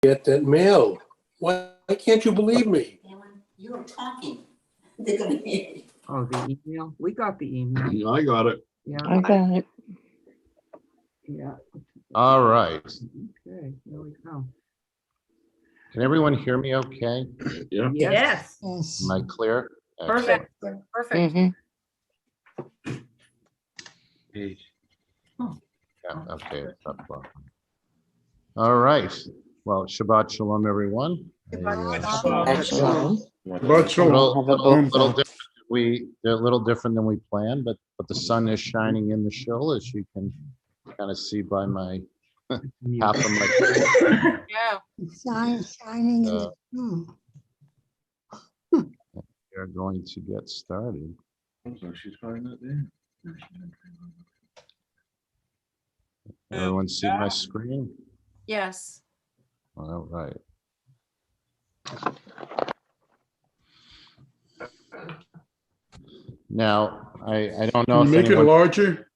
get that mail. Why can't you believe me? You're talking. They're gonna hear you. Oh, the email? We got the email. I got it. Yeah. I got it. Yeah. All right. Okay, there we go. Can everyone hear me okay? Yeah. Yes, Yes. Am I clear? perfect. Perfect. Mhm. Yeah, okay. it's not far. All right. Well, Shabbat Shalom, everyone. Excellent. But so, Have a Little boom. different. They're a little different than we planned, but the sun is shining in the show, as you can kind of see by my half of my. Yeah. Shining in Uh, the room. We're going to get started. she's finding that there. Everyone see my screen? Yes. All right. Now, I don't know Can if you make it anyone, larger?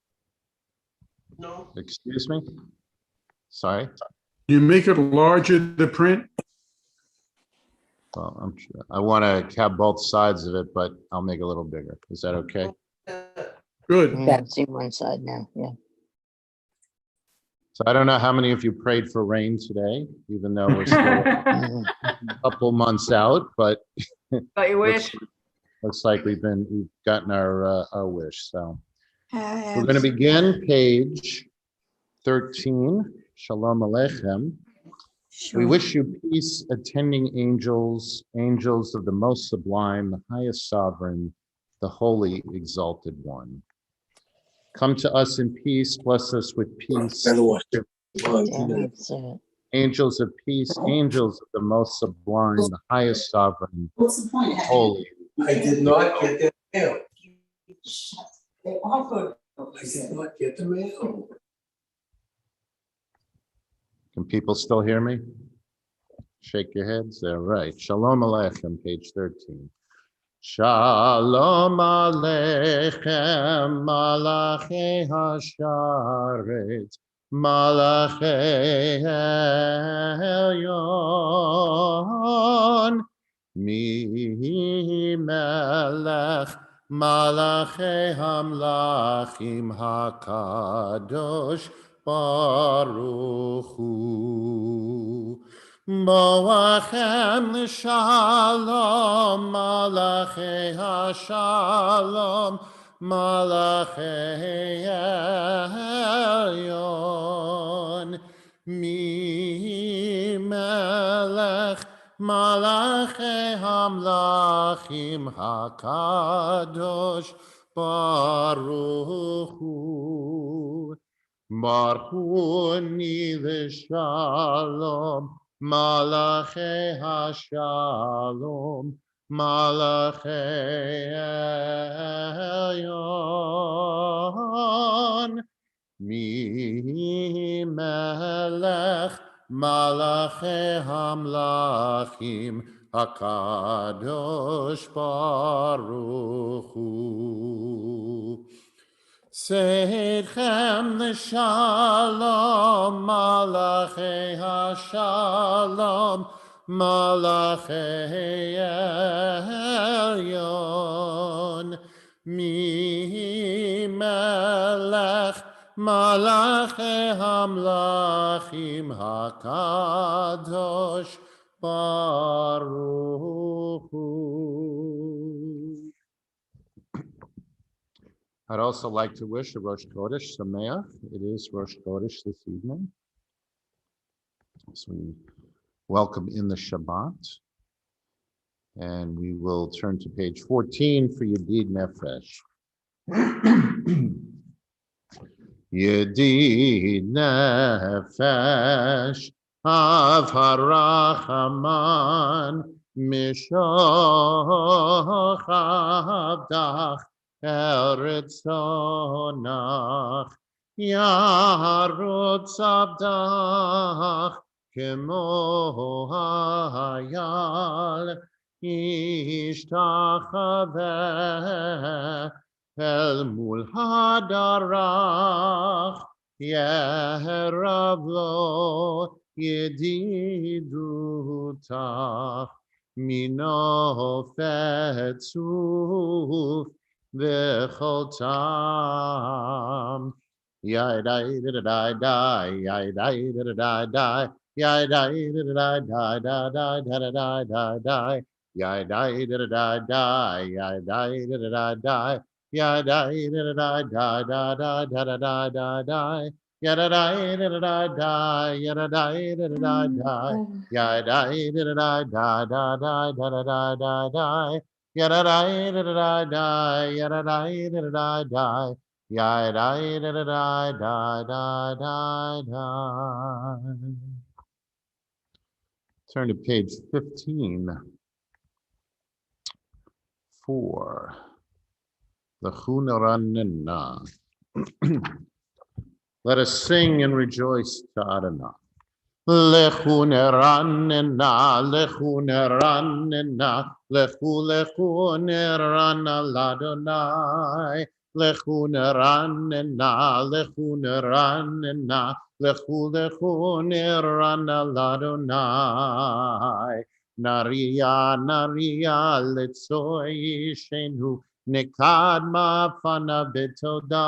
excuse me? Sorry? You make it larger, the print? Well, I want to have both sides of it, but I'll make it a little bigger. Is that okay? Good. Yeah, see one side now, yeah. So I don't know how many of you prayed for rain today, even though we're still a Mhm. couple months out, but But you wish. looks like we've gotten our wish. So we're going to begin page 13. Shalom Aleichem. We wish you peace, attending angels, angels of the most sublime, the highest sovereign, the holy, exalted one. Come to us in peace, bless us with peace. Yeah, that's it. Angels of peace, angels of the most sublime, the highest sovereign, What's the point? holy. I did not get that mail. Shut. They offered. I did not get the mail. Can people still hear me? Shake your heads. They're right. Shalom Aleichem, page 13. Shalom Aleichem, Malachei Hasharet, Malachei Elyon, Mi Melech, Malachei Hamlachim HaKadosh Baruch Hu. Boachem l'shalom, malachei hashalom, malachei elyon, mi melech, malachei hamlachim hakadosh, baruch hu. Barhuni l'shalom, Malachei Hashalom, Malachei Elyon, Mi Melech, Malachei Hamlachim, HaKadosh Baruch Hu. Seidchem l'shalom, malachei hashalom, malachei elyon, mi melech, malachei hamlachim hakadosh baruch hu. I'd also like to wish a Rosh Chodesh Sameach. It is Rosh Chodesh this evening. So we welcome in the Shabbat. And we will turn to page 14 for Yedid Nefesh. Yedid Nefesh Av Harachaman Mishoch Avdach Eretzonach Yarutz Abdach Kemo Hayal Ishtachaveh El Mul Hadarach Yerav Lo yedidutach minofet tzuf v'chol tam. Yai-dai, da-da-dai-dai, yai-dai, da-da-dai-dai, yai-dai-da-da-dai-da-da-dai-da-da-dai-dai, yai-dai-da-da-dai-dai, yai-dai-da-da-dai, yai-dai-da-da-dai-da-da-dai-da-da-dai-dai, yada-dai-da-da-dai, yada-dai-da-da-dai, yai-dai-da-da-dai-da-da-dai-da-da-dai-dai, yada-dai-da-da-dai, yada-dai-da-da-dai. Yeah, da da da da da da da. Turn to page 15 for the Hunaranina. Let us sing and rejoice to Adonai. Lechuneranina, lechuneranina, lechuneranina ladonai. Lechuneranina, lechuneranina, lechuneranina ladonai. Naria, naria, letzoi shenu, nekadma fana betoda.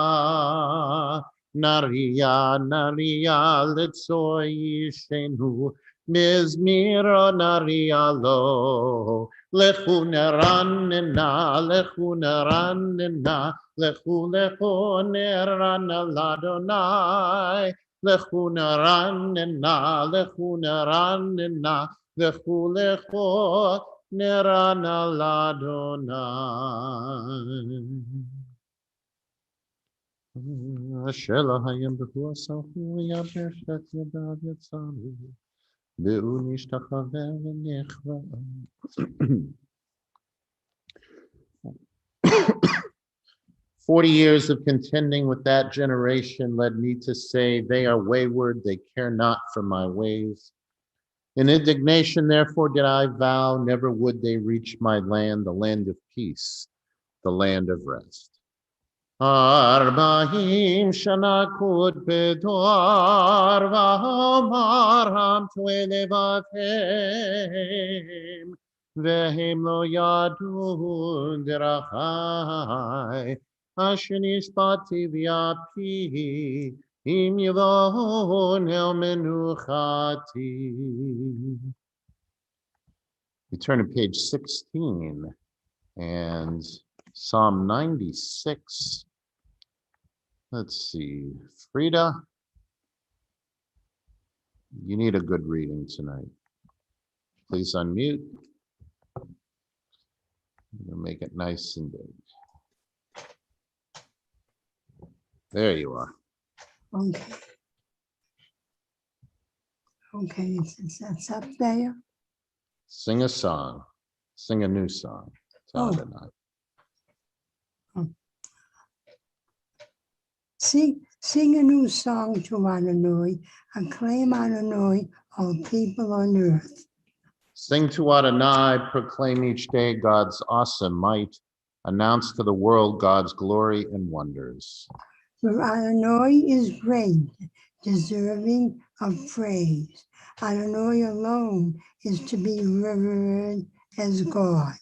Naria, naria, letzoi shenu, mizmiro naria lo. Lechuneranina, lechuneranina, lechuneranina ladonai. Lechuneranina, lechuneranina, lechuneranina ladonai. Shela hayem b'hu asahu yaber shet yadav yatzaru be'u nishtachaveh v'nechva. 40 years of contending with that generation led me to say, they are wayward, they care not for my ways. In indignation, therefore, did I vow, never would they reach my land, the land of peace, the land of rest. Arba'im shana kud bedor v'hamar hamtue levatem vehem lo yadu derachai asher nishbati v'yapi im yivon el menuchati. We turn to page 16 and Psalm 96. Let's see, Frida, you need a good reading tonight. Please unmute. We'll make it nice and big. There you are. Okay. Okay, it's up there. Sing a song. Sing a new song. Oh. Adonai. Sing a new song to Adonai, acclaim Adonai, all people on earth. Sing to Adonai, proclaim each day God's awesome might, announce to the world God's glory and wonders. For Adonai is great, deserving of praise. Adonai alone is to be revered as God.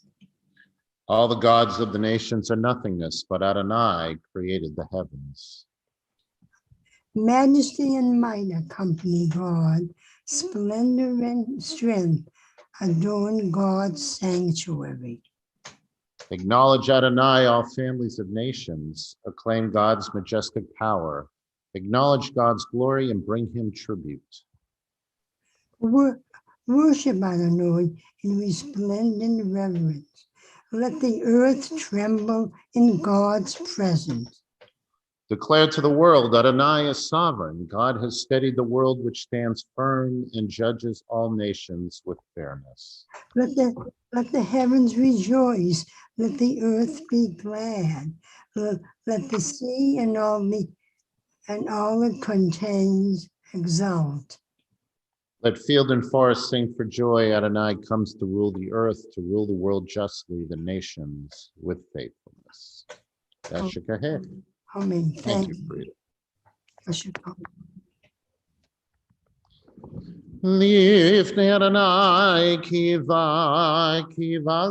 All the gods of the nations are nothingness, but Adonai created the heavens. Majesty and might accompany God. Splendor and strength adorn God's sanctuary. Acknowledge Adonai, all families of nations. Acclaim God's majestic power. Acknowledge God's glory and bring him tribute. Worship Adonai in resplendent reverence. Let the earth tremble in God's presence. Declare to the world, Adonai is sovereign. God has steadied the world which stands firm and judges all nations with fairness. Let the heavens rejoice. Let the earth be glad. Let the sea and all it contains exult. Let field and forest sing for joy. Adonai comes to rule the earth, to rule the world justly, the nations with faithfulness. Yashikaheh. Amen. Thank you, Frida. Lifnei Adonai kiva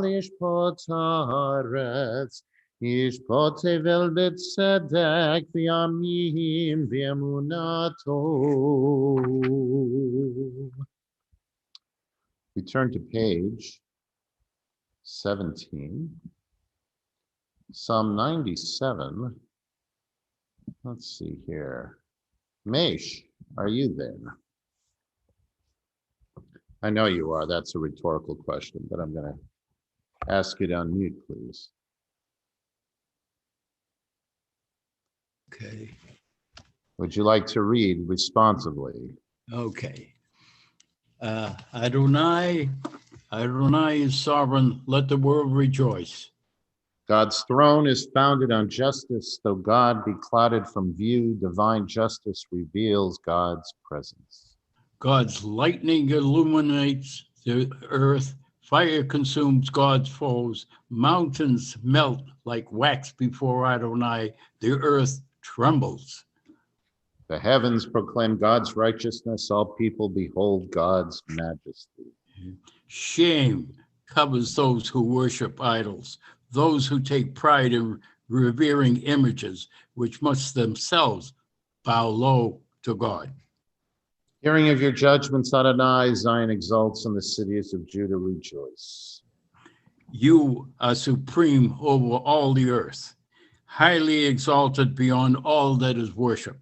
lishpot haaretz, yishpot tevel b'tzedek v'yamim v'emunato. We turn to page 17, Psalm 97. Let's see here. Mesh, are you there? I know you are. That's a rhetorical question, but I'm going to ask you to unmute, please. Okay, Would you like to read responsively? okay. Adonai is sovereign, let the world rejoice. God's throne is founded on justice. Though God be clouded from view, divine justice reveals God's presence. God's lightning illuminates the earth, fire consumes God's foes, mountains melt like wax before Adonai, the earth trembles. The heavens proclaim God's righteousness. All people behold God's majesty. Shame covers those who worship idols, those who take pride in revering images, which must themselves bow low to God. Hearing of your judgments, Adonai, Zion exalts, and the cities of Judah rejoice. You are supreme over all the earth, highly exalted beyond all that is worshipped.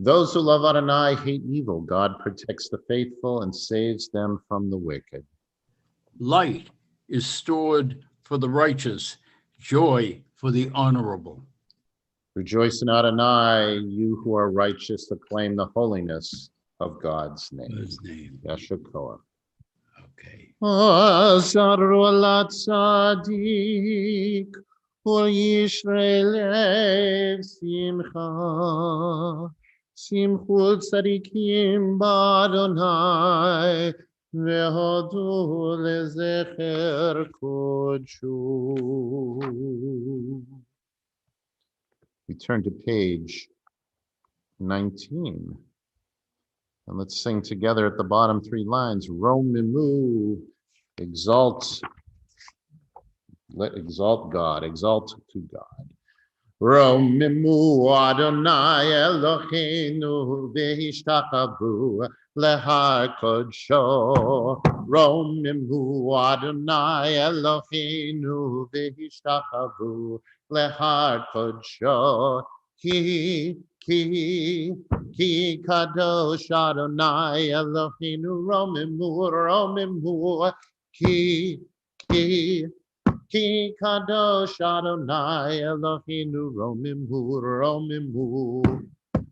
Those who love Adonai hate evil. God protects the faithful and saves them from the wicked. Light is stored for the righteous, joy for the honorable. Rejoice in Adonai, you who are righteous, acclaim the holiness of God's name. His name. Yashakoah. Okay. Asaru ala tzadik, u'yishrei lev simcha. Simchu tzadikim b'Adonai, ve'hodu lezecher kodshu. We turn to page 19. And let's sing together at the bottom 3 lines. Romimu, exalt, exalt God, exalt to God. Romimu Adonai Eloheinu v'hishtachavu lehar kodsho. Romimu Adonai Eloheinu v'hishtachavu lehar kodsho. Ki kadosh Adonai Eloheinu romimu ki kadosh Adonai Eloheinu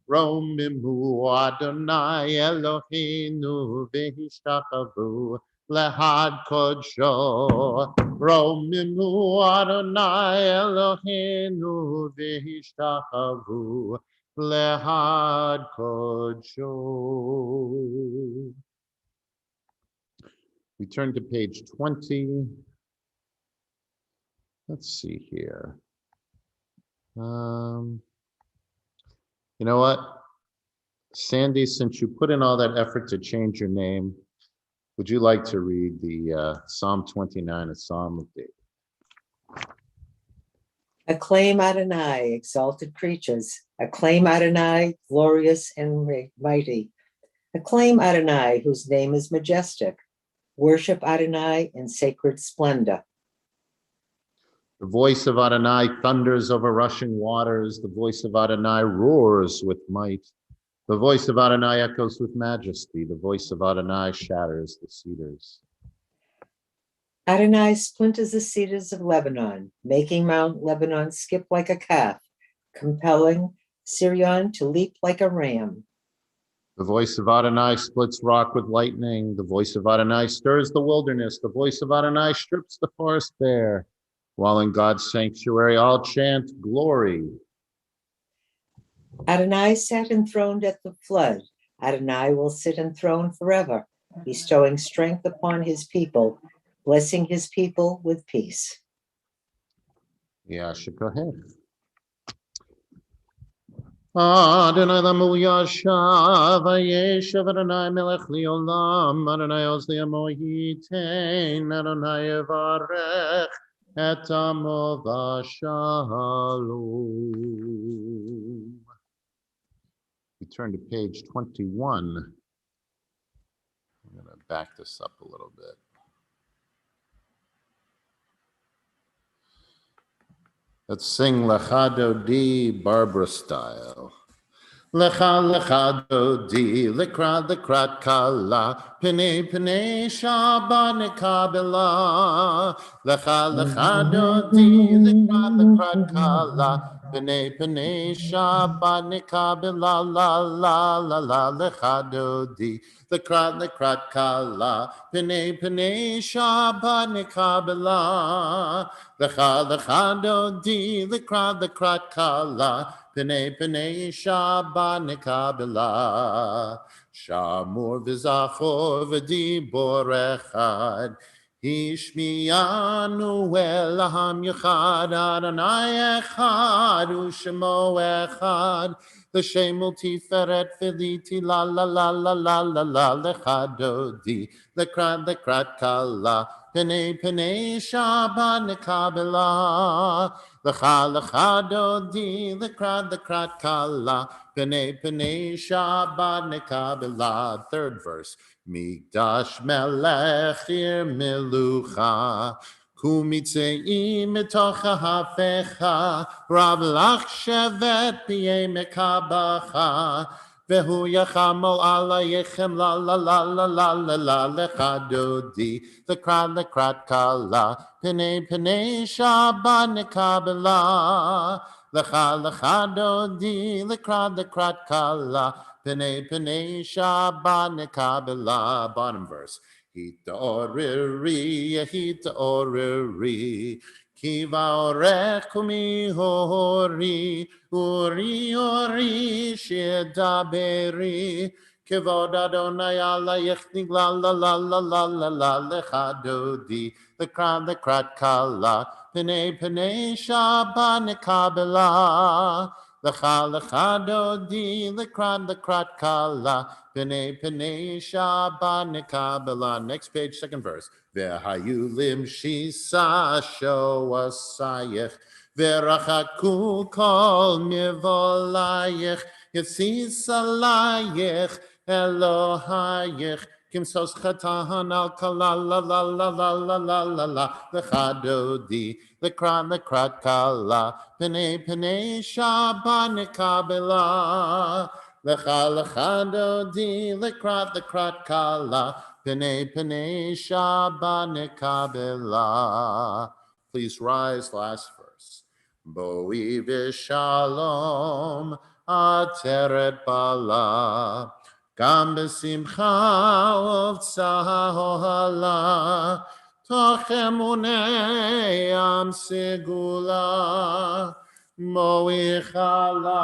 romimu Adonai Eloheinu v'hishtachavu lehad kodsho. Romimu Adonai Eloheinu v'hishtachavu lehad kodsho. We turn to page 20. Let's see here. You know what? Sandy, since you put in all that effort to change your name, would you like to read the Psalm 29, a Psalm of David? Acclaim Adonai, exalted creatures. Acclaim Adonai, glorious and mighty. Acclaim Adonai, whose name is majestic. Worship Adonai in sacred splendor. The voice of Adonai thunders over rushing waters. The voice of Adonai roars with might. The voice of Adonai echoes with majesty. The voice of Adonai shatters the cedars. Adonai splinters the cedars of Lebanon, making Mount Lebanon skip like a calf, compelling Sirion to leap like a ram. The voice of Adonai splits rock with lightning. The voice of Adonai stirs the wilderness. The voice of Adonai strips the forest bare. While in God's sanctuary, all chant glory. Adonai sat enthroned at the flood. Adonai will sit enthroned forever, bestowing strength upon his people, blessing his people with peace. Yashikohen. Adonai lamu yashav, vayeshav Adonai melech liolam, Adonai oz liamohitein, Adonai yevarech et amo v'shalom. We turn to page 21. I'm going to back this up a little bit. Let's sing Lechado D Barbara style. Lecha lecha dodi, lekrat kala, pene pene shaba nekabela. Lecha lecha dodi, lekrat kala, pene pene shaba nekabela la la la la. Lecha dodi, lekrat kala, pene pene shaba nekabela. Lecha lecha dodi, lekrat kala. Pene pene shaba nekabela, shamur v'zachor v'dibor echad, Hishmiyanu elaham yechad, Adonai echad, u'shemo echad, L'shem tiferet v'liti la la la la la la la, lechadodi, lekrat kala, pene pene shaba nekabela. Lecha lecha dodi, lekrat kala, pene pene shaba nekabela. Third verse. Migdash melech ir melucha, kumitzeim mitocha hafecha, rab lach shevet piyei mekabacha, vehu yachamol ala yechem la la la la la la la lecha dodi, lekrat kala, pene pene shaba nekabela. Lecha lecha dodi, lekrat kala, pene pene shaba nekabela. Bottom verse. Hita oriri, kiva orech kumi hori, ori shedaberi. Kevod Adonai ala yechnig la la la la la la la lecha dodi, lekrat kala, pene pene shaba nekabela. Lecha lecha dodi, lekrat kala, pene pene shaba nekabela. Next page, second verse. Ve'hayu lim shisa shoasayech, ve'rachaku kol mivolayech, Yitzis alayech Elohayech Kimsos chatahan al kala la la la la la la la la Lechadodi lekrat kala Pene pene shaba nekabela Lecha lechadodi lekrat kala Pene pene shaba nekabela. Please rise, last verse. Boi v'shalom Ateret bala, gam b'simcha uv'tzahohala, toch emunei am segula, moichala,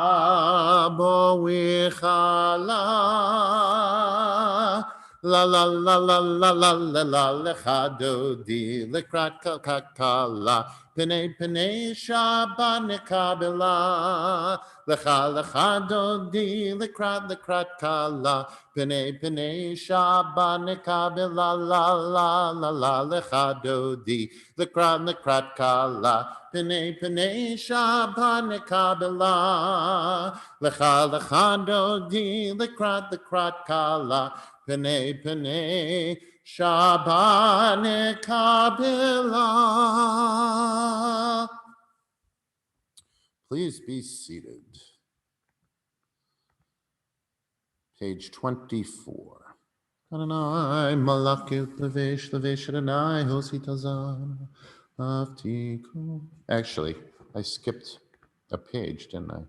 la la la la la la la la lecha dodi, lekrat kala, pene pene shaba nekabela. Lecha lecha dodi, lekrat kala, pene pene shaba nekabela la la la la lecha dodi, lekrat kala, pene pene shaba nekabela. Lecha lecha dodi, lekrat kala, pene pene shaba nekabela. Please be seated. Page 24. Adonai malakut levesh Adonai hositazan avtiku. Actually, I skipped a page, didn't I?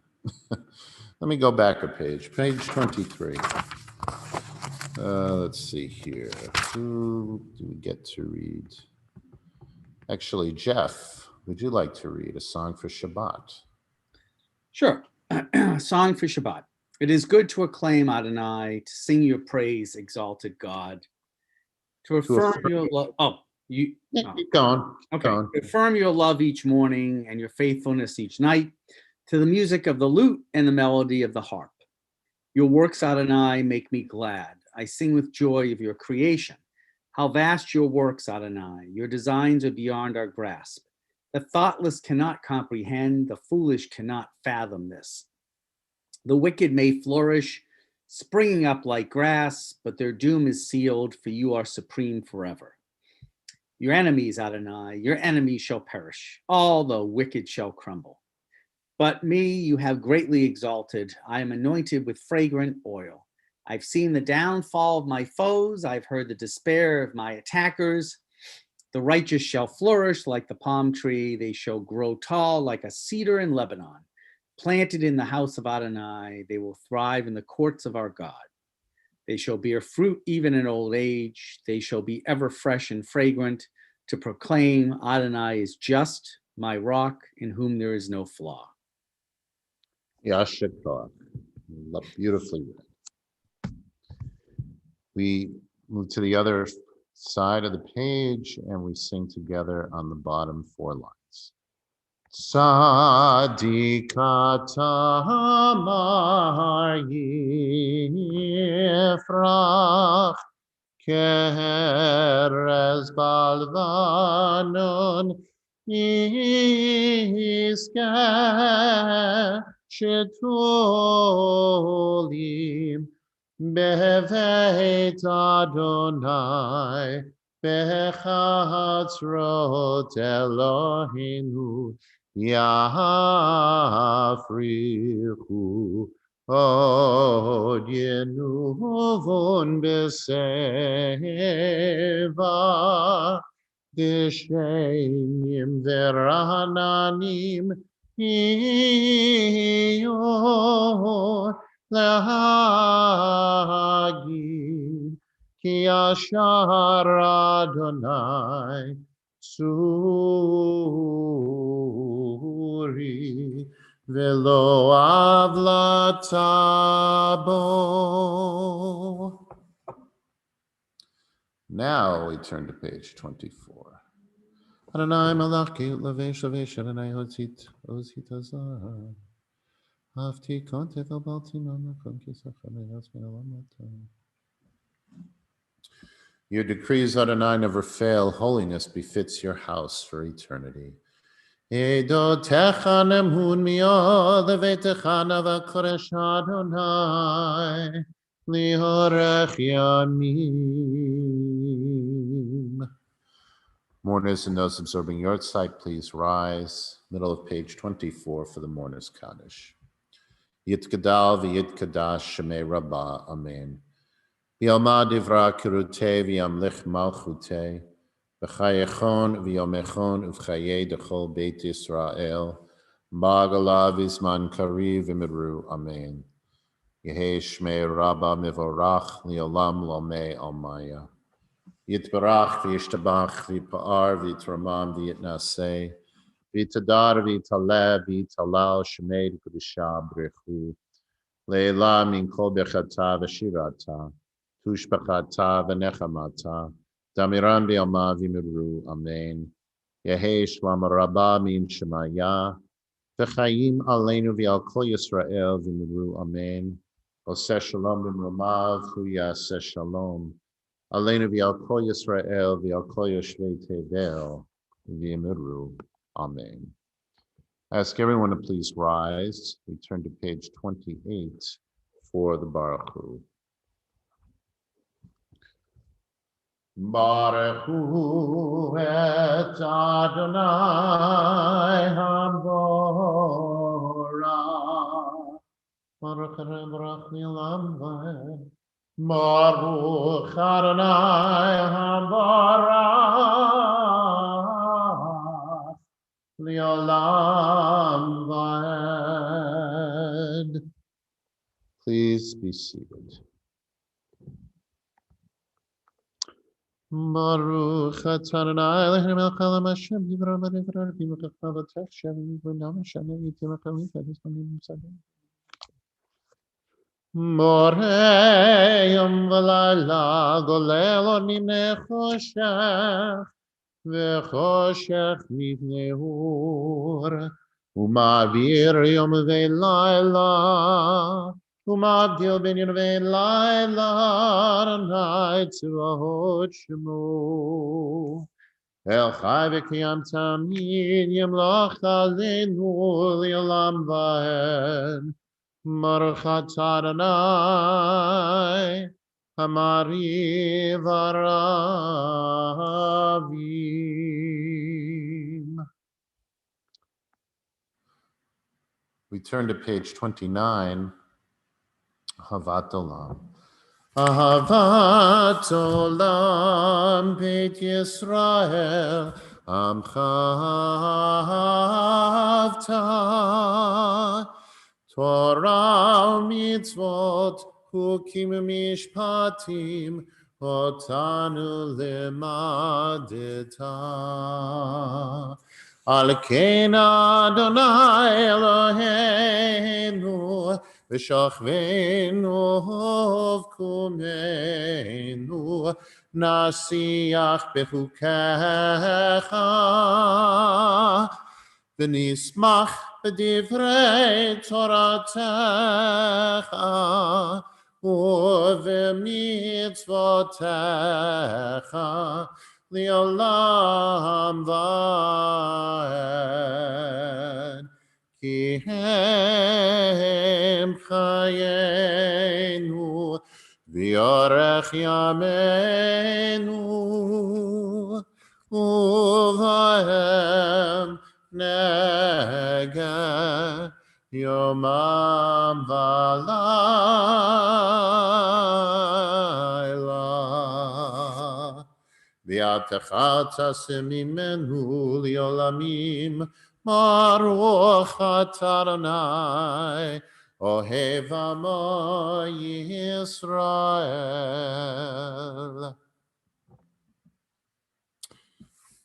Let me go back a page. Page 23. Let's see here. Who do we get to read? Actually, Jeff, would you like to read a song for Shabbat? Sure. Song for Shabbat. It is good to acclaim Adonai, to sing your praise, exalted God, to affirm your love. Keep going. Okay. To affirm your love each morning and your faithfulness each night, to the music of the lute and the melody of the harp. Your works, Adonai, make me glad. I sing with joy of your creation. How vast your works, Adonai. Your designs are beyond our grasp. The thoughtless cannot comprehend, the foolish cannot fathom this. The wicked may flourish, springing up like grass, but their doom is sealed, for you are supreme forever. Your enemies, Adonai, your enemies shall perish. All the wicked shall crumble. But me you have greatly exalted. I am anointed with fragrant oil. I've seen the downfall of my foes. I've heard the despair of my attackers. The righteous shall flourish like the palm tree. They shall grow tall like a cedar in Lebanon. Planted in the house of Adonai, they will thrive in the courts of our God. They shall bear fruit even in old age. They shall be ever fresh and fragrant to proclaim Adonai is just, my rock in whom there is no flaw. Yashikar. Beautifully read. We move to the other side of the page and we sing together on the bottom 4 lines. Tzadikata Amar Yifrach Keres Balvanon Iskeh Shetulim Bevet Adonai Bechatzrot Elohenu Yafrichu Od Yenuvon Beseva Geshenim Verananim Iyo Lahagid Ki Ashar Adonai Suri Velo Avlatabo. Now we turn to page 24. Adonai Malachki Lavesh Lavesh Adonai Hotzit Azar Hafti Kontet Al Baltimon Your decrees, Adonai, never fail. Holiness befits your house for eternity. Edotecha nemhun miod levetecha navakoresh Adonai lihorech yamim. Mourners and those observing your sight, please rise. Middle of page 24 for the Mourners Kaddish. Yitkadal v'yitkadash shemei rabbah. Amen. V'yalma divra kirutei v'yamlich malchutei v'chayechon v'yomechon uv'chayei dechol beit Yisrael ba'agala v'zman kariv v'miru. Amen. Yehei shmei rabba mivorach li'olam lomei almaya. Yitbarach v'yishtabach v'pa'ar v'yitramam v'yitnaseh v'yitadar v'yitaleh v'yitalal shmei d'kudusha b'rechu le'ela min kol bechata v'shirata tushbachata v'nechamata damiran v'yama v'miru. Amen. Yehei shlam rabba min shemaya v'chayim aleinu v'al kol Yisrael v'miru. Amen. Oseh shalom v'mromav hu yaseh shalom Aleinu v'al kol Yisrael v'al kol yoshvei tevel v'yemiru. Amen. I ask everyone to please rise. We turn to page 28 for the Baruch Hu. Baruch Hu et Adonai Haborah. Baruch Baruch Nilam V'ed. Baruch Adonai Habarach Li'olam V'ed. Please be seated. Baruch Adonai Eloheinu melech haolam Hashem yivra v'nivra v'yimcha v'techshem v'nam Hashem yitim ha'kalim v'yismanim v'sadeh. Moreyom v'layla golelo mimne choshech v'choshech mivne or Uma'avir yom ve'layla, uma'avdil ben yom ve'layla, Adonai tzva'ot shemo. El chai v'kiyam tamid yamlach aleinu li'olam va'ed. Baruch atah Adonai, Hamari v'aravim. We turn to page 29, Ahavat Olam. Ahavat Olam, Beit Yisrael, Amcha Ahavta. Torah mitzvot, hukim mishpatim, otanu lemadeta. Al ken Adonai Eloheinu, v'shachveinu uvkumenu, nasiach bechukecha, v'nismach b'divrei Toratecha, uv'mitzvotecha, li'olam va'ed. Ki hem chayenu, v'yorech yameinu, uvahem nega yomam v'layla. V'atecha tasim mimenu li'olamim, Baruch atah Adonai, Ohev Amo Yisrael.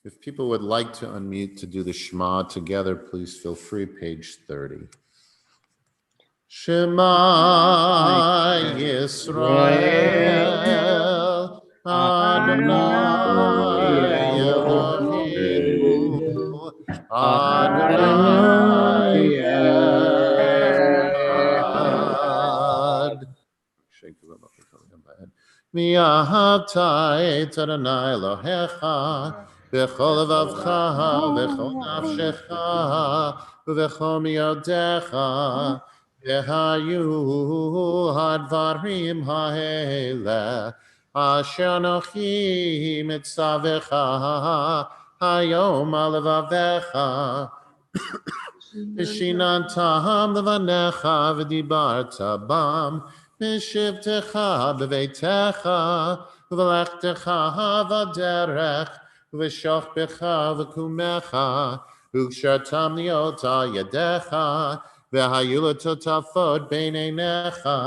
If people would like to unmute to do the Shema together, please feel free, page 30. Shema Yisrael, Adonai Eloheinu, Adonai Echad. V'ahavta et Adonai Elohecha b'chol levavcha v'chol nafshecha v'chol miyodecha v'hayu hadvarim ha'ele asher anochi mitzavecha hayom al levavecha v'shinantam levanecha v'dibarta bam v'shivtecha b'veitecha v'lechtecha v'derech v'shochbecha v'kumecha v'kshartam liot al yadecha v'hayu l'totafot b'neinecha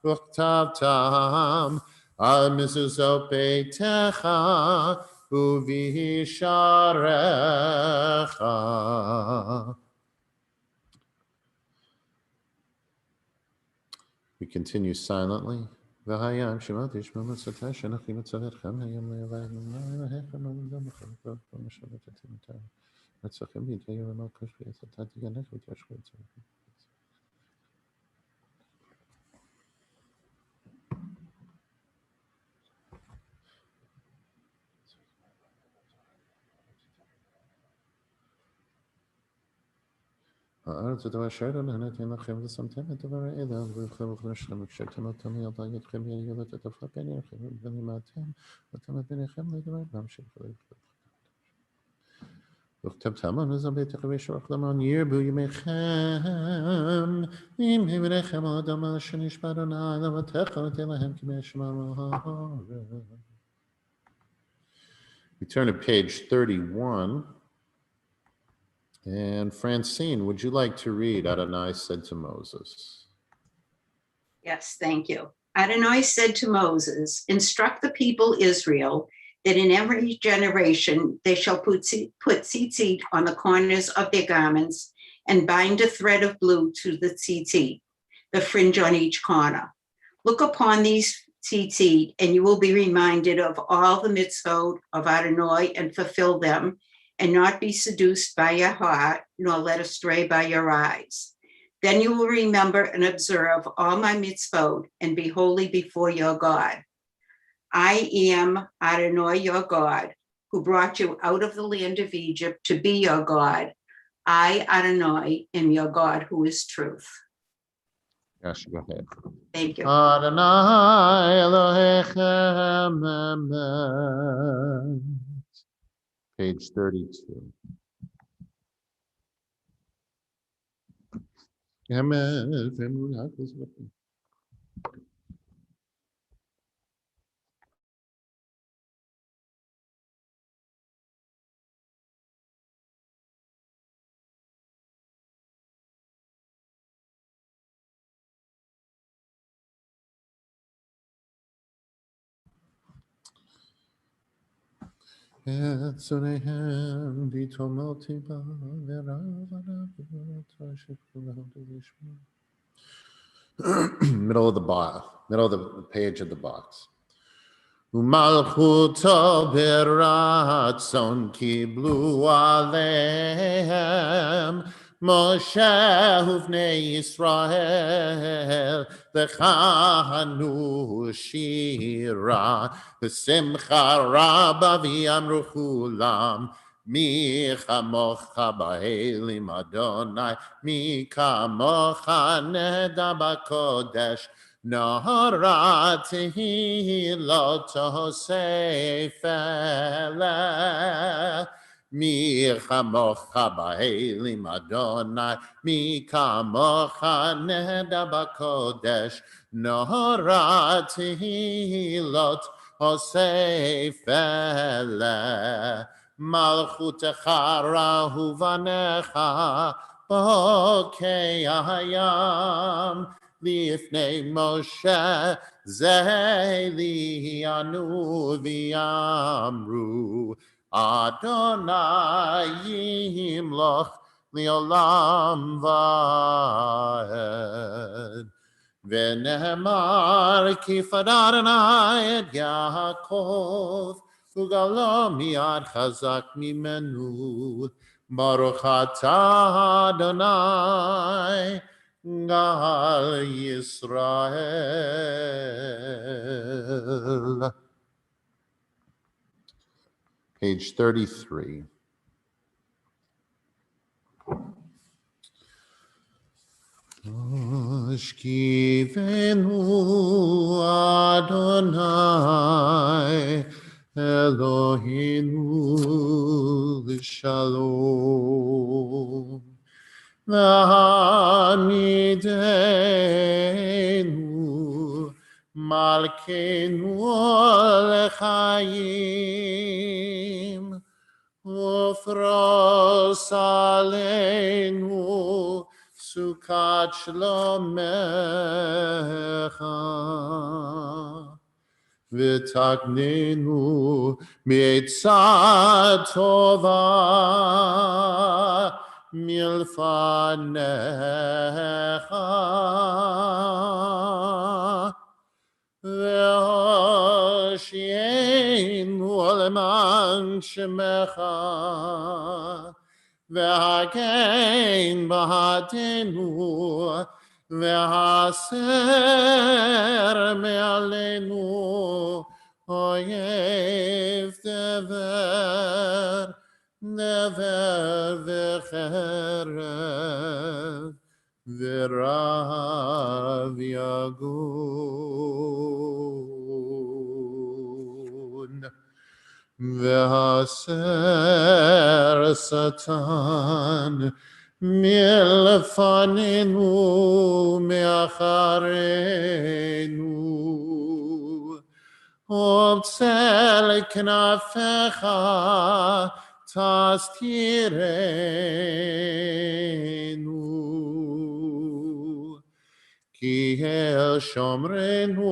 v'chtavtam al mezuzot beitecha u'v'hisharecha. We continue silently. V'hayam shemot yishma mitzvotah she'anochi mitzavetchem hayom le'avayim le'avayim le'avayim Netzachim b'yitei Ramah Kosh v'yetzatat tiganech v'tyashchu v'tzavim. הארץ ודבר אשר נהניתם לכם ושמתם את דבר האלה וברכם ובנשכם וקשרתם אותם מידע ידכם יגלות את הפלא ביניכם ובנימדתם אותם את ביניכם לדבר להמשיך ולכם. וכתבתם על נזם ביתך וישרח למען ירבו ימיכם אם יברכם האדם אשר נשבע אדוני לבטח ותן להם כמי שמע הארץ. We turn to page 31. And Francine, would you like to read Adonai said to Moses? Yes, thank you. Adonai said to Moses, instruct the people Israel that in every generation they shall put tzitzit on the corners of their garments and bind a thread of blue to the tzitzit, the fringe on each corner. Look upon these tzitzit and you will be reminded of all the mitzvot of Adonai and fulfill them and not be seduced by your heart, nor led astray by your eyes. Then you will remember and observe all my mitzvot and be holy before your God. I am Adonai, your God, who brought you out of the land of Egypt to be your God. I, Adonai, am your God who is truth. Yes, go ahead. Thank you. Adonai Elohechem Emet. Page 32. Emet, Emunah, Etzorehem bitomoti ba middle of the box, middle of the page of the box. Umalchuto beratzon kiblu alehem Moshe uvnei Yisrael v'chanu shira v'simcha rabba v'yamru chulam mi chamocha ba'elim Adonai mi kamocha neda b'kodesh Naharati loto sefele mi chamocha ba'elim Adonai mi kamocha neda b'kodesh Naharati loto sefele malchutecha rahuvanecha bokei hayam Lifnei Moshe Zeli Anu V'Yamru Adonai Yimloch Liolam Va'ed V'nehemar Kifad Adonai Et Yaakov Ugalo Miad Chazak Mimenu Baruch Atah Adonai Gal Yisrael. Page 33. Ashkivenu Adonai Eloheinu l'shalom. V'hamidenu malkeinu l'chaim ufros aleinu sukat shlomecha v'taknenu mitzat tova milfanecha ve'hoshienu leman shemecha ve'hagen b'hatenu ve'haser me'alenu oyev never v'cherev v'rav yagun v'haser satan milfanenu me'acharenu Obsel knafecha tastirenu Ki el shomrenu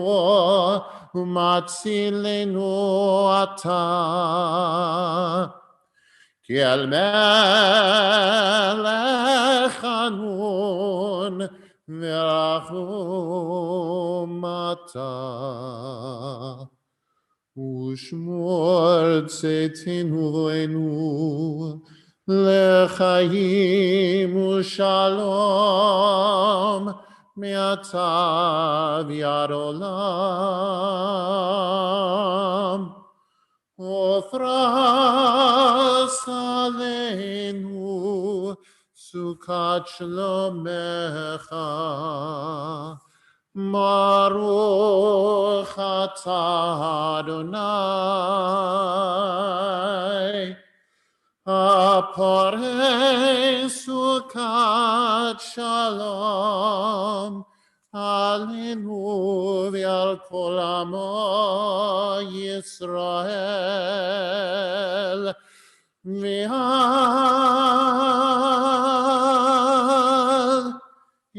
umatzilenu ata Ki el melech hanun ve'rachum ata ושמור צאתנו ועינו לחיים ושלום מעתה ועד עולם. ופרס עלינו סוכת שלומך. ברוך אתה אדוני, הפורש סוכת שלום עלינו ועל כל עמו ישראל ועל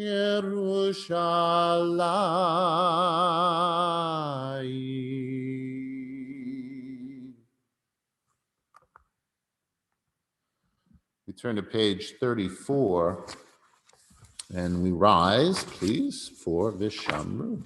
Yerushalayim. We turn to page 34 and we rise, please, for Vishamru.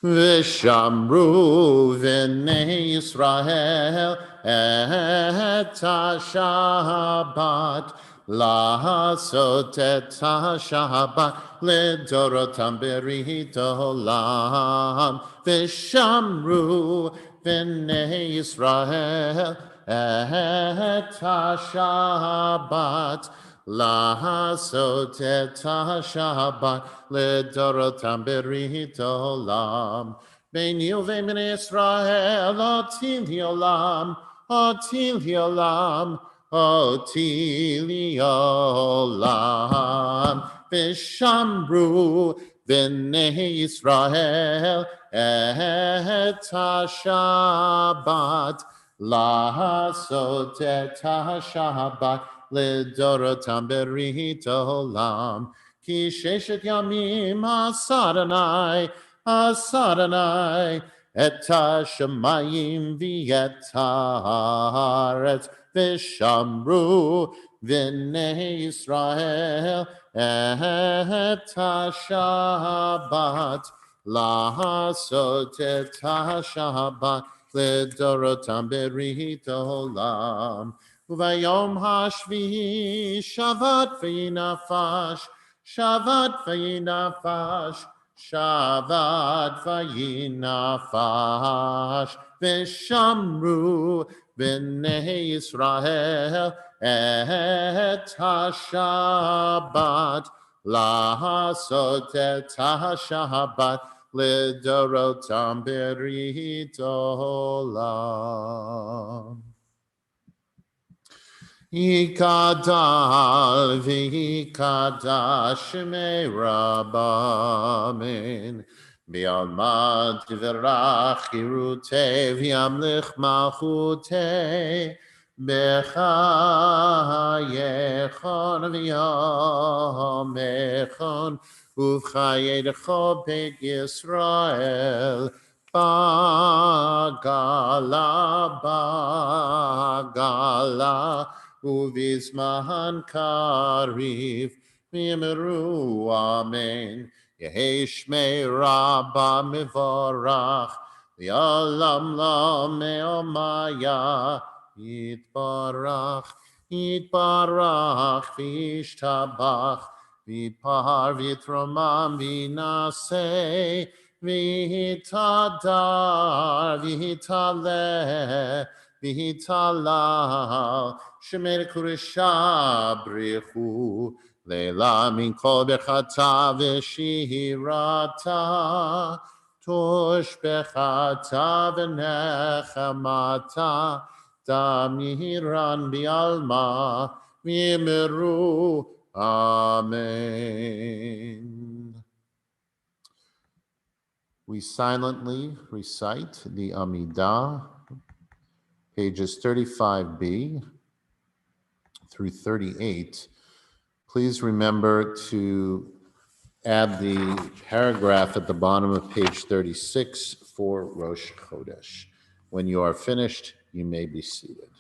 Vishamru v'nei Yisrael et ha-Shabbat לעשות את השבת לדורותם ברית עולם ושמרו בני ישראל את השבת לעשות את השבת לדורותם ברית עולם ביני ובין בני ישראל אותי לעולם אותי לעולם אותי לעולם ושמרו בני ישראל את השבת לעשות את השבת לדורותם ברית עולם כי ששת ימים עשה אדוני את השמיים ואת הארץ ושמרו בני ישראל את השבת לעשות את השבת לדורותם ברית עולם וביום השביעי שבת וינפש שבת וינפש שבת וינפש ושמרו בני ישראל את השבת לעשות את השבת לדורותם ברית עולם. יקדל ויקדש שמי רבה אמן. בעלמא תברך חירותי וימלך מלכותי בחייכון ויומכון ובחייך בית ישראל בגלה ובזמן קריב ואמרו אמן. יהי שמי רבה מבורך לעולם לא מאומיה יתברך יתברך וישתבח ויתפאר ויתרומם וינשא ויתהדר ויתעלה ויתהלל שמי קודשה בריחו לילה מן כל ברכתה ושירתה תושבחתה ונחמתה תמירן בעלמא ואמרו amen. We silently recite the Amidah, pages 35b through 38. Please remember to add the paragraph at the bottom of page 36 for Rosh Chodesh. When you are finished, you may be seated.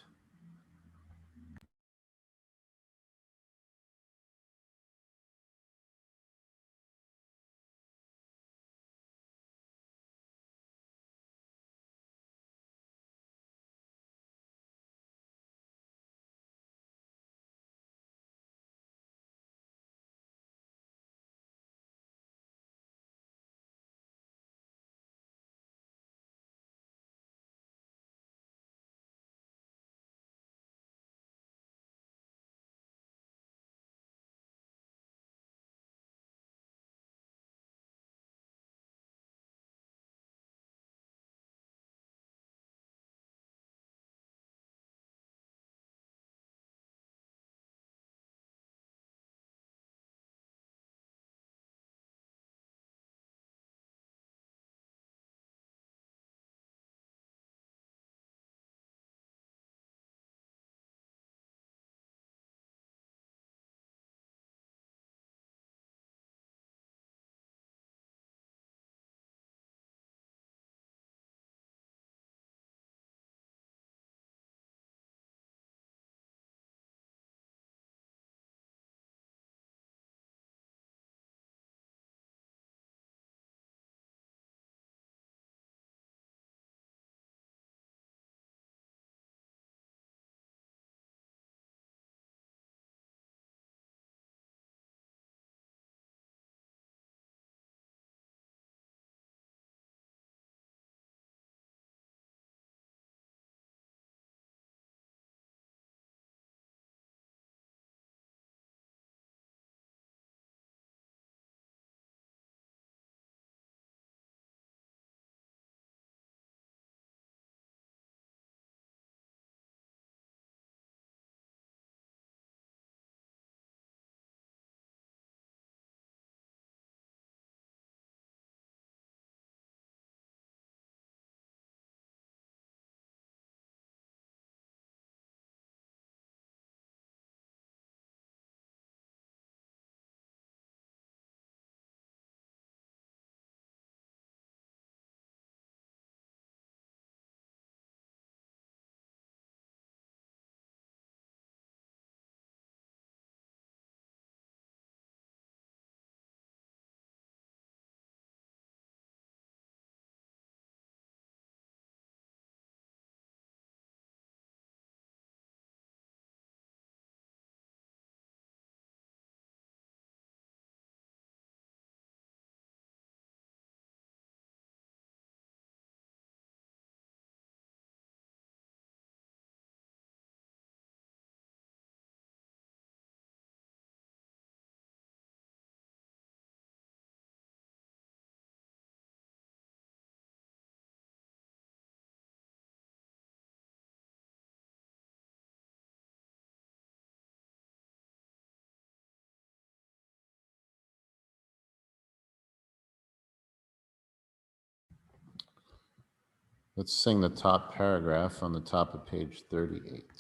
Let's sing the top paragraph on the top of page 38.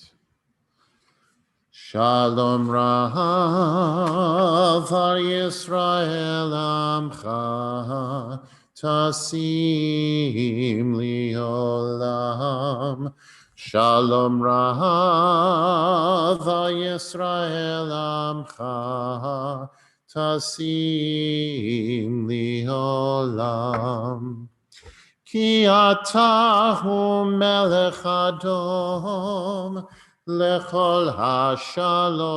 Shalom Rav Har Yisrael Amcha Tasim Liolam. Shalom Rav Har Yisrael Amcha Tasim Liolam. Ki atahu melech adom lechol hashalom.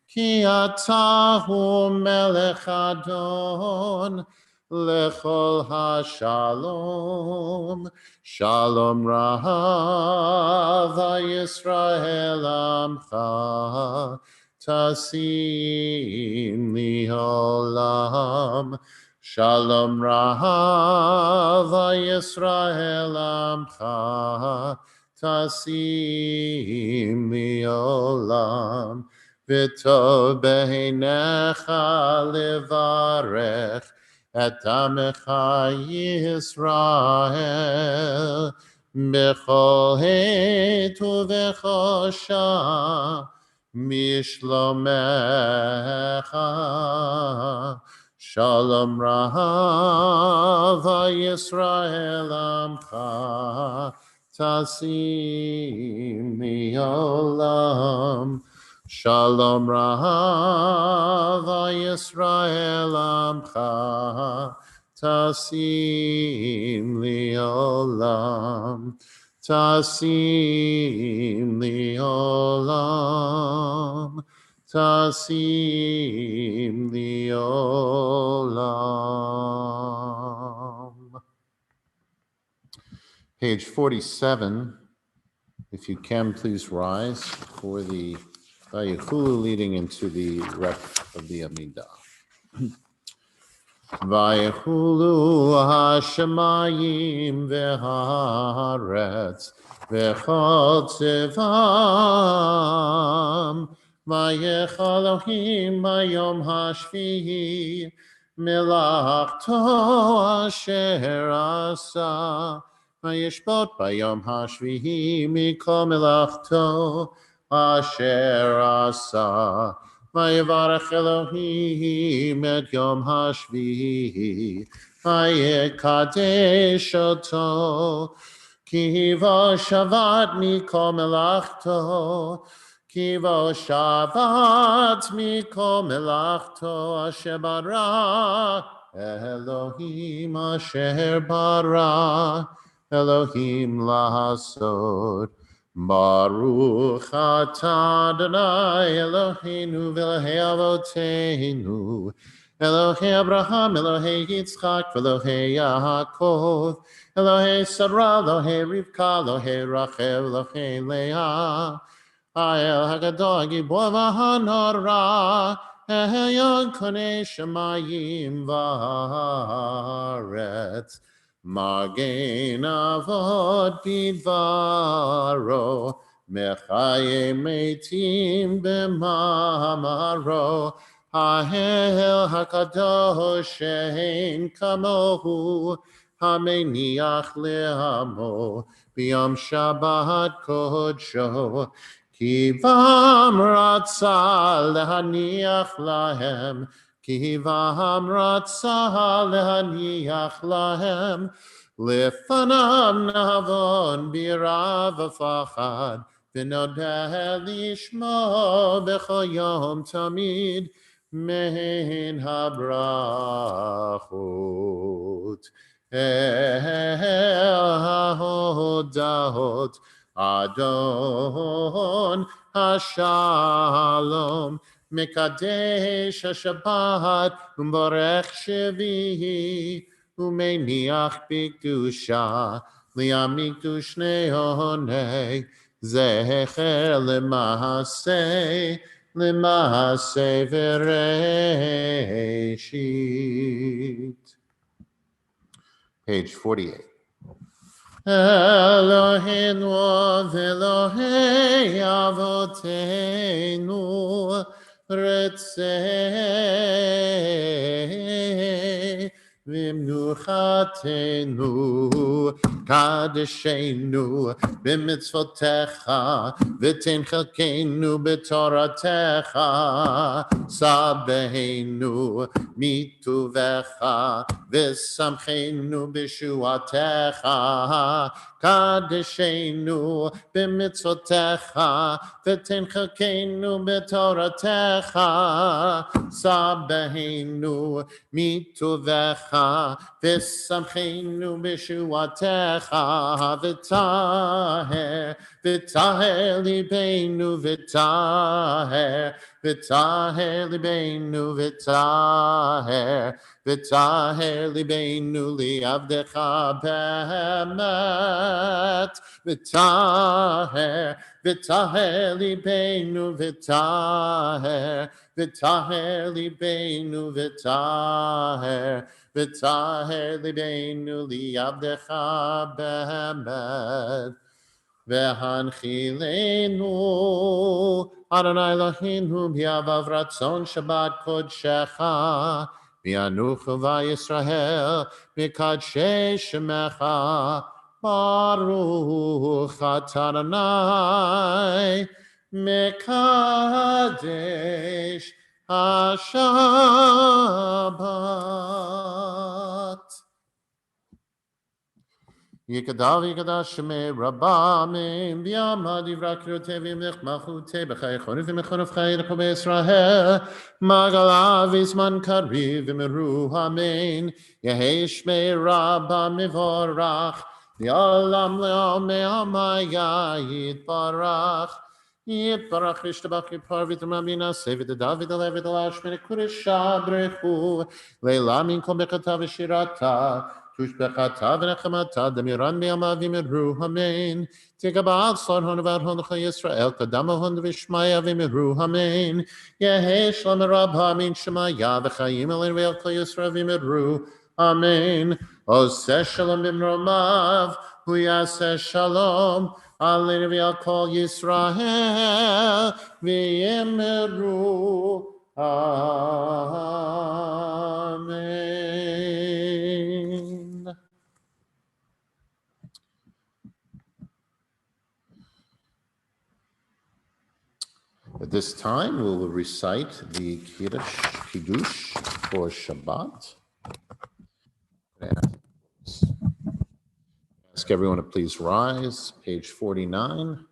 Ki atahu melech adon lechol hashalom. Shalom Rav Yisrael Amcha Tasim Liolam. Shalom Rav Yisrael Amcha Tasim Liolam. V'tov b'einecha levarech et amecha Yisrael b'chol het uv'chol shah mishlomecha. Shalom Rav Yisrael Amcha Tasim Liolam. Shalom Rav Yisrael Amcha Tasim Liolam. Tasim Liolam. Tasim Liolam. Page 47. If you can, please rise for the Vayichulu leading into the rest of the Amidah. Vayichulu hashemayim v'haaretz v'chol tzivam. Vayech Elohim bayom hashvihi melachto asher asa. Vayishbot bayom hashvihi mikol melachto asher asa. Vayevarech Elohim et yom hashvihi vayekadesh oto. Ki vo shavat mikol melachto. Ki vo shavat mikol melachto asher bara Elohim asher bara Elohim lahasod. Baruch atah Adonai Eloheinu v'Elokei avoteinu Elokei Abraham Elokei Yitzchak v'Elokei Yaakov Elokei Sarah Elokei Rivka Elokei Rachel Elokei Leah Ha'el Hagadol Gibor v'Hanora Elyon Konei Shemayim v'Haaretz Magen Avot Bidvaro Mechaye Meitim B'Mamaro Ha'el HaKadosh She'en Kamohu Hameniach Le'amo B'Yom Shabbat Kodsho Kivam Ratzah Lehaniach Lahem Kivam Ratzah Lehaniach Lahem Lefanav Navon Bira V'Fachad V'Nodeh Lishmo B'Chol Yom Tamid Mein HaBrachot El HaHodahot Adon HaShalom Mekadesh HaShabbat Umbarech Shevihi Umeniach B'Kedusha Li'amitu Shnei Honei Zecher L'Mahaseh V'Reishit. Page 48. Eloheinu v'Elohei avoteinu Retzei v'mnuchatenu, kadeshenu, b'mitzvotecha, v'ten chelkenu b'toratecha, sabeinu, mituvecha, v'samchenu b'shuatecha, kadeshenu, b'mitzvotecha, v'ten chelkenu b'toratecha, sabeinu, mituvecha, v'samchenu b'shuatecha, v'taher, v'taher libeinu, v'taher, v'taher libeinu, v'taher, v'taher libeinu li'avdecha be'emet, v'taher, v'taher libeinu, v'taher, v'taher libeinu, v'taher, v'taher libeinu li'avdecha be'emet. V'hanchilenu Adonai Eloheinu b'yavav ratzon Shabbat kodshecha v'yanuchu v'Yisrael b'kadshei shemecha Baruch atah Adonai mekadesh HaShabbat. Yikadav yikadash shemei rabamim b'yama divra kirotei v'imlech malchutei b'chai chonif v'mechonif chai l'chol b'Yisrael magala v'zman kariv v'meru amen yehei shmei rabba mivorach v'olam le'om me'amaya yitbarach yitbarach yishtabach yipar v'tamamina sevid David alevid alashmei kurish abrechu le'lamin kol bechata v'shirata Tushbechata v'nechamata demiran me'amavim edru amen. Tigabal son honavad honcha Yisrael kadama hon v'shmaya v'medru amen. Yehesh lamerab hamin shemaya v'chayim elin ve'elcha Yisrael v'medru amen. Oseh shalom b'mromav hu yaseh shalom alin ve'elcha Yisrael v'medru amen. At this time, we will recite the Kiddush for Shabbat. Ask everyone to please rise, page 49.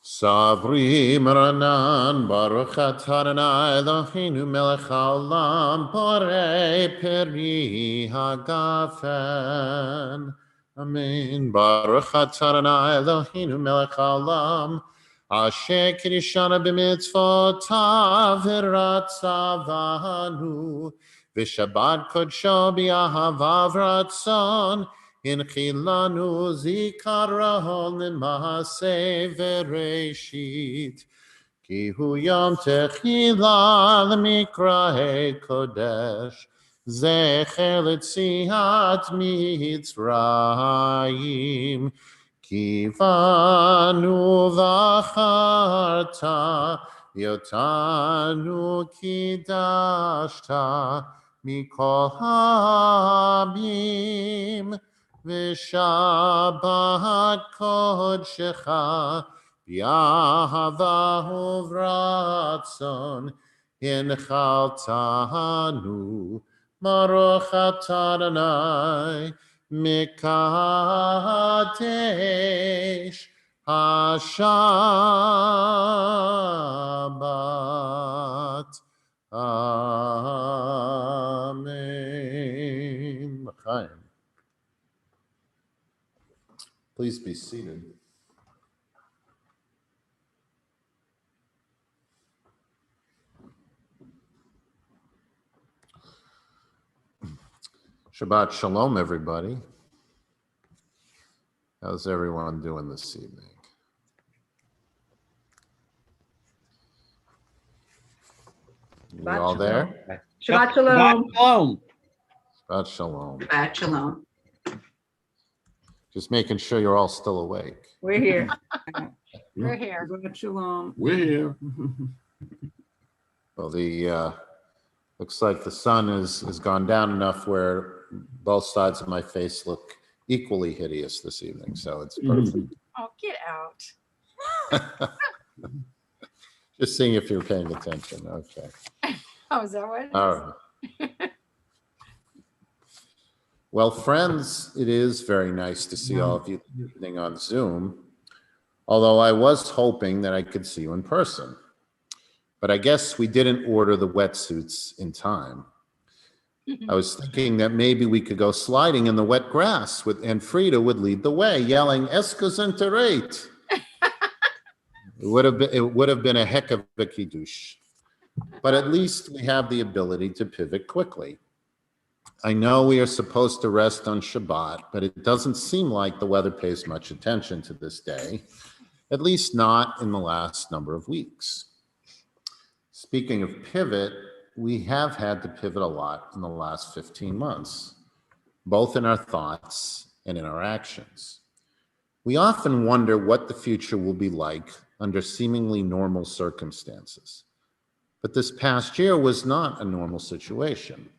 Savri Maranan Baruch atah Adonai Eloheinu melech haolam borei peri hagafen. Amen. Baruch atah Adonai Eloheinu melech haolam asher kirishana b'mitzvotav v'ratzavanu v'shabbat kodsho b'ahavav ratzon Inchilanu zikaron l'maaseh v'reishit Ki hu yom techila l'mikra'e kodesh Zecher l'tziat mitzrayim Ki vanu v'acharta Yotanu kidashta Mikol habim V'shabbat kodshecha B'yahava uvratzon Inchaltanu Baruch atah Adonai Mekadesh HaShabbat. Amen. L'chaim. Please be seated. Shabbat Shalom, everybody. How's everyone doing this evening? You all there? Shabbat shalom. Shalom. Shabbat Shalom. Shabbat shalom. Just making sure you're all still awake. We're here. We're here. Shabbat shalom. We're here. Well, the looks like the sun has gone down enough where both sides of my face look equally hideous this evening, so it's perfect. Oh, get out. Just seeing if you're paying attention. Okay. Oh, is that what it is? All right. Well, friends, it is very nice to see all of you this evening on Zoom, although I was hoping that I could see you in person. But I guess we didn't order the wetsuits in time. I was thinking that maybe we could go sliding in the wet grass and Frida would lead the way, yelling, "Escozenterate." It would have been a heck of a kiddush. But at least we have the ability to pivot quickly. I know we are supposed to rest on Shabbat, but it doesn't seem like the weather pays much attention to this day, at least not in the last number of weeks. Speaking of pivot, we have had to pivot a lot in the last 15 months, both in our thoughts and in our actions. We often wonder what the future will be like under seemingly normal circumstances. But this past year was not a normal situation.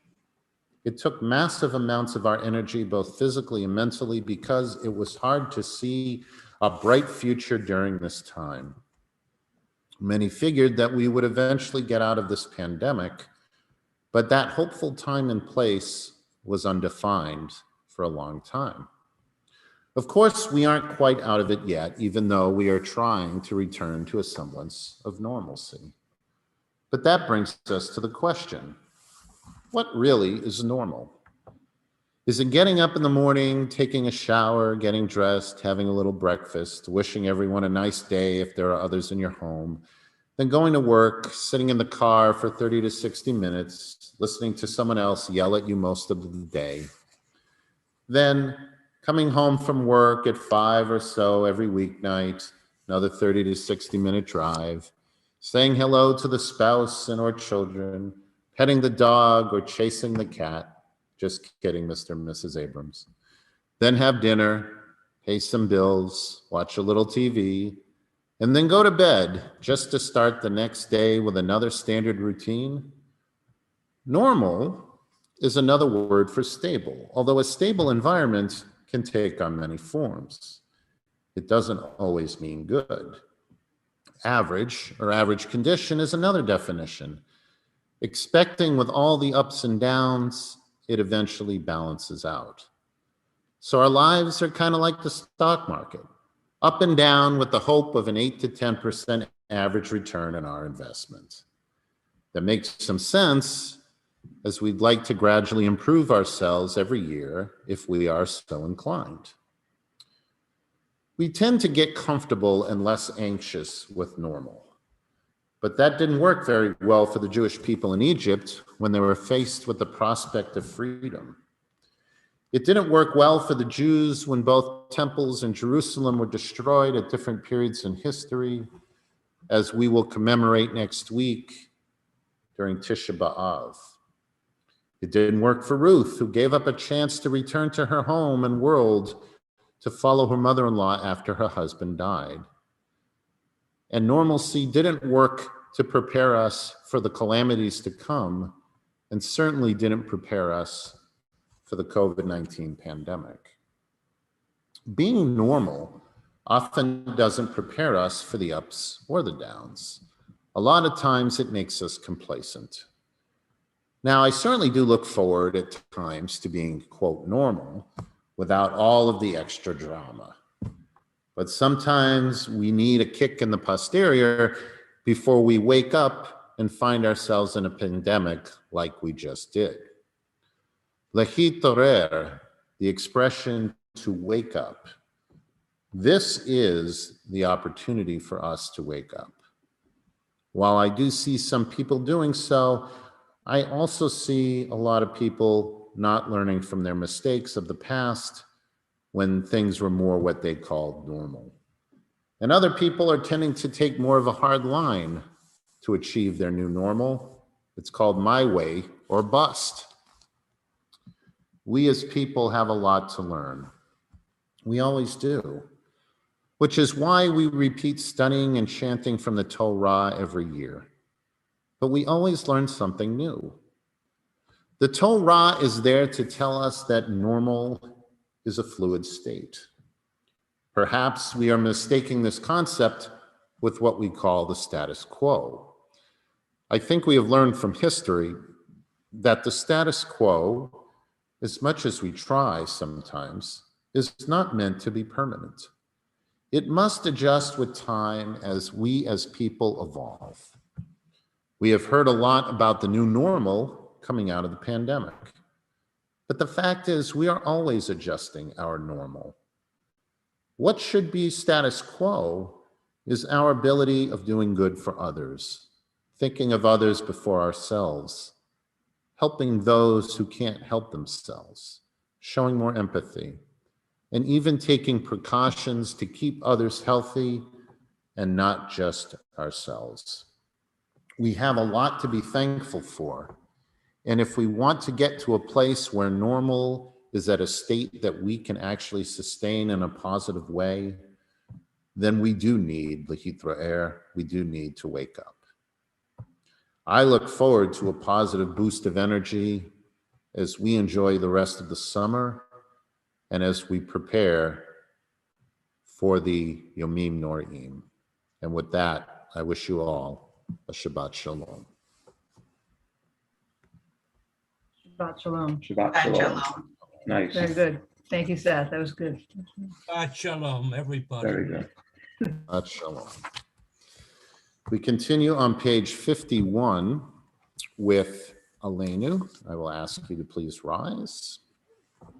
It took massive amounts of our energy, both physically and mentally, because it was hard to see a bright future during this time. Many figured that we would eventually get out of this pandemic, but that hopeful time and place was undefined for a long time. Of course, we aren't quite out of it yet, even though we are trying to return to a semblance of normalcy. But that brings us to the question, what really is normal? Is it getting up in the morning, taking a shower, getting dressed, having a little breakfast, wishing everyone a nice day if there are others in your home, then going to work, sitting in the car for 30 to 60 minutes, listening to someone else yell at you most of the day, then coming home from work at 5 or so every weeknight, another 30 to 60-minute drive, saying hello to the spouse and or children, petting the dog or chasing the cat. Just kidding, Mr. and Mrs. Abrams. Then have dinner, pay some bills, watch a little TV, and then go to bed just to start the next day with another standard routine. Normal is another word for stable, although a stable environment can take on many forms. It doesn't always mean good. Average or average condition is another definition. Expecting with all the ups and downs, it eventually balances out. So our lives are kind of like the stock market, up and down with the hope of an 8 to 10% average return on our investment. That makes some sense, as we'd like to gradually improve ourselves every year if we are so inclined. We tend to get comfortable and less anxious with normal. But that didn't work very well for the Jewish people in Egypt when they were faced with the prospect of freedom. It didn't work well for the Jews when both temples in Jerusalem were destroyed at different periods in history, as we will commemorate next week during Tisha B'Av. It didn't work for Ruth, who gave up a chance to return to her home and world to follow her mother-in-law after her husband died. And normalcy didn't work to prepare us for the calamities to come, and certainly didn't prepare us for the COVID-19 pandemic. Being normal often doesn't prepare us for the ups or the downs. A lot of times it makes us complacent. Now, I certainly do look forward at times to being, quote, normal without all of the extra drama. But sometimes we need a kick in the posterior before we wake up and find ourselves in a pandemic like we just did. Lehitorer, the expression to wake up. This is the opportunity for us to wake up. While I do see some people doing so, I also see a lot of people not learning from their mistakes of the past when things were more what they called normal. And other people are tending to take more of a hard line to achieve their new normal. It's called my way or bust. We as people have a lot to learn. We always do, which is why we repeat studying and chanting from the Torah every year. But we always learn something new. The Torah is there to tell us that normal is a fluid state. Perhaps we are mistaking this concept with what we call the status quo. I think we have learned from history that the status quo, as much as we try sometimes, is not meant to be permanent. It must adjust with time as we as people evolve. We have heard a lot about the new normal coming out of the pandemic. But the fact is, we are always adjusting our normal. What should be status quo is our ability of doing good for others, thinking of others before ourselves, helping those who can't help themselves, showing more empathy, and even taking precautions to keep others healthy and not just ourselves. We have a lot to be thankful for. And if we want to get to a place where normal is at a state that we can actually sustain in a positive way, then we do need Lehitra air. We do need to wake up. I look forward to a positive boost of energy as we enjoy the rest of the summer and as we prepare for the Yomim Norim. And with that, I wish you all a Shabbat Shalom. Shabbat shalom. Shabbat Shabbat shalom. shalom. Nice. Very good. Thank you, Seth. That was good. Shalom, everybody. Very good. Shabbat Shalom. We continue on page 51 with Aleinu. I will ask you to please rise. Let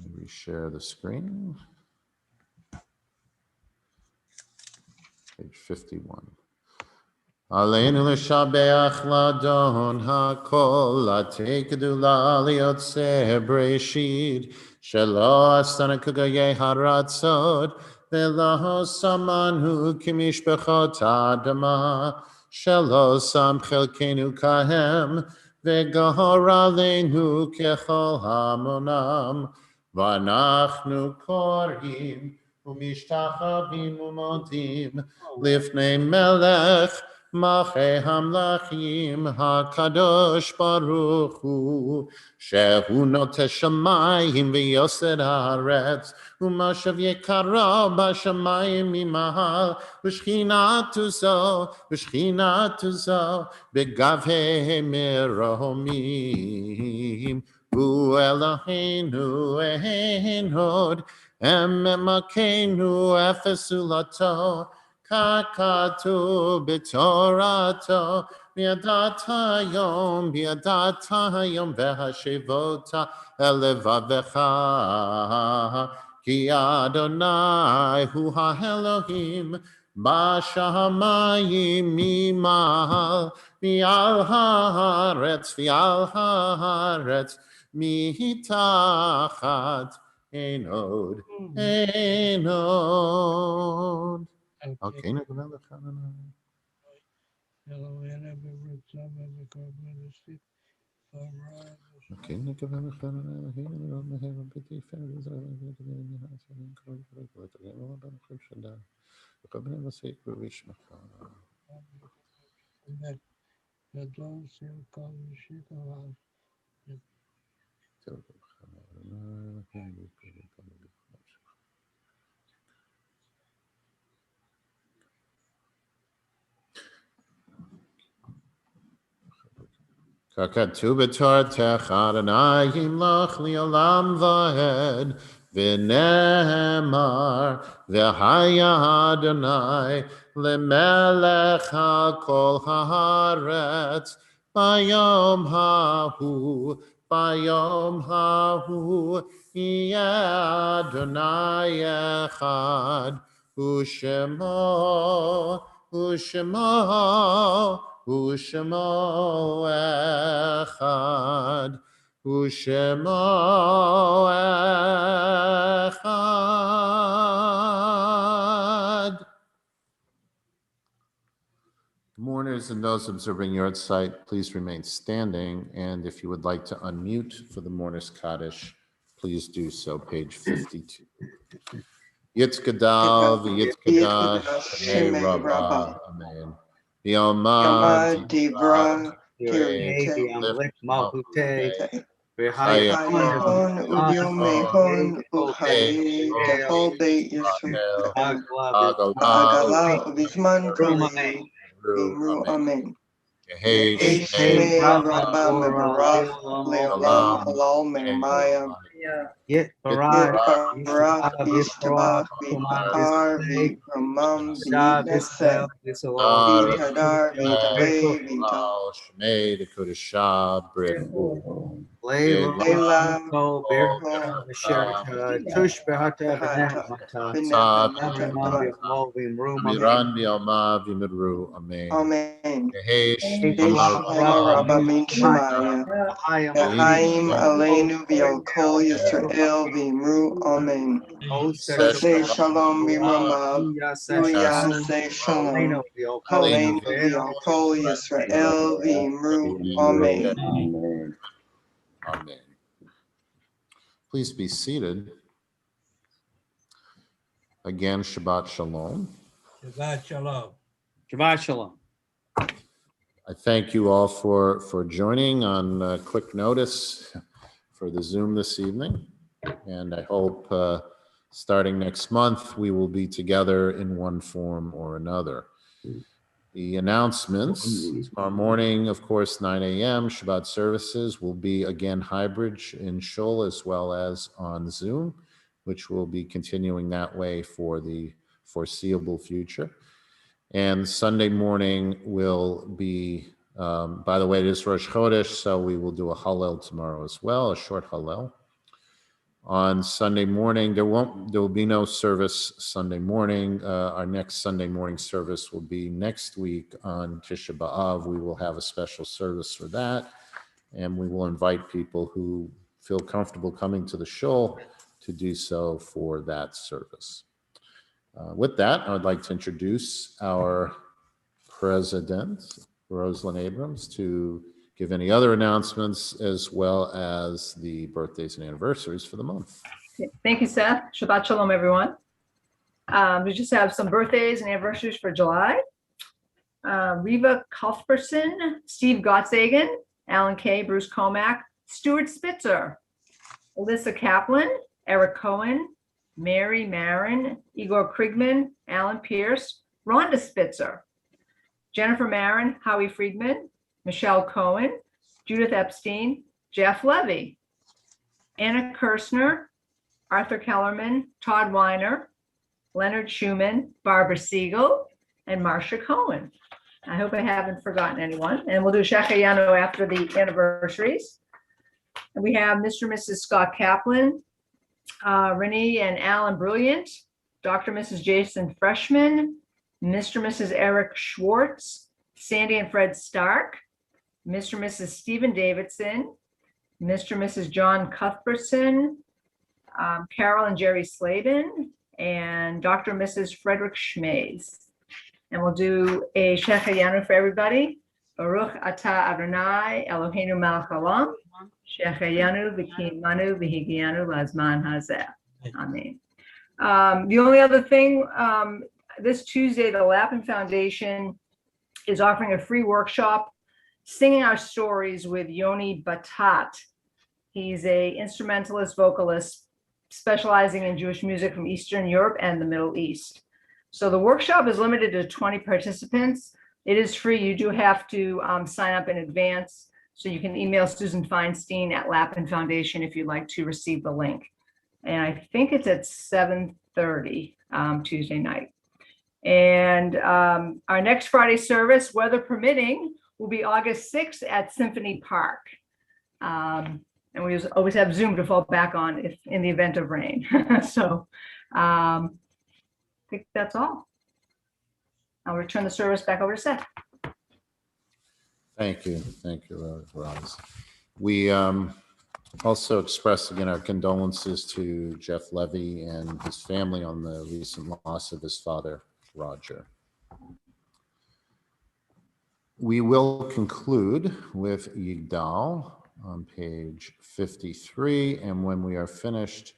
me reshare the screen. Page 51. Aleinu l'shabeach ladon hakol latei kedula liyotzeh breshid shelo astana kugayei haratzot v'lo samanu kimishbechot adama shelo sam chelkenu kahem v'gahor aleinu kechol hamonam v'anachnu korim umishtachavim umodim lifnei melech Machei Hamlachim HaKadosh Baruch Hu Shehu Noteh Shamayim V'Yosed Haaretz U'Mashav Yekara B'Shamayim Mimahal V'Shchinatu Zo B'Gavhei Meromim Hu Eloheinu Ein Hod Ememakeinu Efesulato Kakatu b'torato biadata yom v'hashivota elevavecha ki Adonai hu ha'Elohim b'shamayim mimahal v'al haaretz mitachat enod. Okay, Kakatu b'tortech Adonai yimloch li'olam v'ed v'nemar v'haya Adonai lemelech ha'kol haaretz bayom hahu yeh Adonai echad u'shemo Ushemo echad. Ushemo echad. Mourners and those observing yard site, please remain standing. And if you would like to unmute for the Mourners Kaddish, please do so, page 52. Yitzgadal v'yitzgadash, Shemei Rabbah, Amen. V'yomad Dibra, Divrei, Amlik Malhute, Hayahon ubiomehon uhaye dechol beit Yisrael, Yisrael. Hagala, Hagala ubizman karev v'imru amen. Yehesh, Shmei Rabba mevarach leolam Olam, halal mermaya. Yeah. Yit Yit Baraj, barach Yishtabach, v'ishtabach v'ipachar v'ramam Visel, v'yitneseh Visalol, v'yithadar v'yitalei v'yital. Shmei the Kodeshah, Brichu. Leila, Ela Berta, Sherta, Tush Behata, Behata Benata, Amrimam, b'nebenata. Molvim, Rum, Amiran Bialma Vimidru, Amen. Amen. Yehesh, Yesh Rabba min Shemaya. Echaim Aleinu v'al kol Yisrael v'imru Amen. Oseh Shalom b'mamav. Uyaseh Shalom. Aleinu v'al kol Yisrael v'imru Amen. Amen. Please be seated. Again, Shabbat Shalom. Shabbat Shalom. I thank you all for joining on quick notice for the Zoom this evening. And I hope starting next month, we will be together in one form or another. The announcements, tomorrow morning, of course, 9 a.m., Shabbat services will be again hybrid in Shul as well as on Zoom, which will be continuing that way for the foreseeable future. And Sunday morning will be, by the way, it is Rosh Chodesh, so we will do a Hallel tomorrow as well, a short Hallel. On Sunday morning, there will be no service Sunday morning. Our next Sunday morning service will be next week on Tisha B'Av. We will have a special service for that, and we will invite people who feel comfortable coming to the shul to do so for that service. With that, I would like to introduce our president, Rosalind Abrams, to give any other announcements as well as the birthdays and anniversaries for the month. Thank you, Seth. Shabbat Shalom, everyone. We just have some birthdays and anniversaries for July. Reva Cuthbertson, Steve Gottsagen, Alan Kay, Bruce Comack, Stuart Spitzer, Alyssa Kaplan, Eric Cohen, Mary Marin, Igor Krigman, Alan Pierce, Rhonda Spitzer, Jennifer Marin, Howie Friedman, Michelle Cohen, Judith Epstein, Jeff Levy, Anna Kirshner, Arthur Kellerman, Todd Weiner, Leonard Schumann, Barbara Siegel, and Marcia Cohen. I hope I haven't forgotten anyone. And we'll do Shechayanu after the anniversaries. And we have Mr. and Mrs. Scott Kaplan, Renee and Alan Brilliant, Dr. and Mrs. Jason Freshman, Mr. and Mrs. Eric Schwartz, Sandy and Fred Stark, Mr. and Mrs. Stephen Davidson, Mr. and Mrs. John Cuthbertson, Carol and Jerry Slavin, and Dr. and Mrs. Frederick Schmays. And we'll do a Shechayanu for everybody. Baruch atah Adonai Eloheinu melech haolam, Shechayanu v'kiyamanu v'higianu lazman hazeh. Amen. The only other thing, this Tuesday, the Lapin Foundation is offering a free workshop, Singing Our Stories with Yoni Batat. He's a instrumentalist vocalist specializing in Jewish music from Eastern Europe and the Middle East. So the workshop is limited to 20 participants. It is free. You do have to sign up in advance. So you can email Susan Feinstein at Lapin Foundation if you'd like to receive the link. And I think it's at 7:30 Tuesday night. And our next Friday service, weather permitting, will be August 6th at Symphony Park. And we always have Zoom to fall back on if in the event of rain. So I think that's all. I'll return the service back over to Seth. Thank you. Thank you, Roz. We also express again our condolences to Jeff Levy and his family on the recent loss of his father, Roger. We will conclude with Yigdal on page 53. And when we are finished,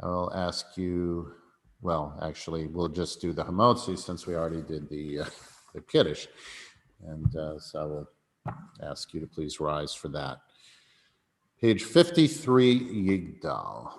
I'll ask you, well, actually, we'll just do the Hamotzi since we already did the Kiddush. And so I will ask you to please rise for that. Page 53, Yigdal.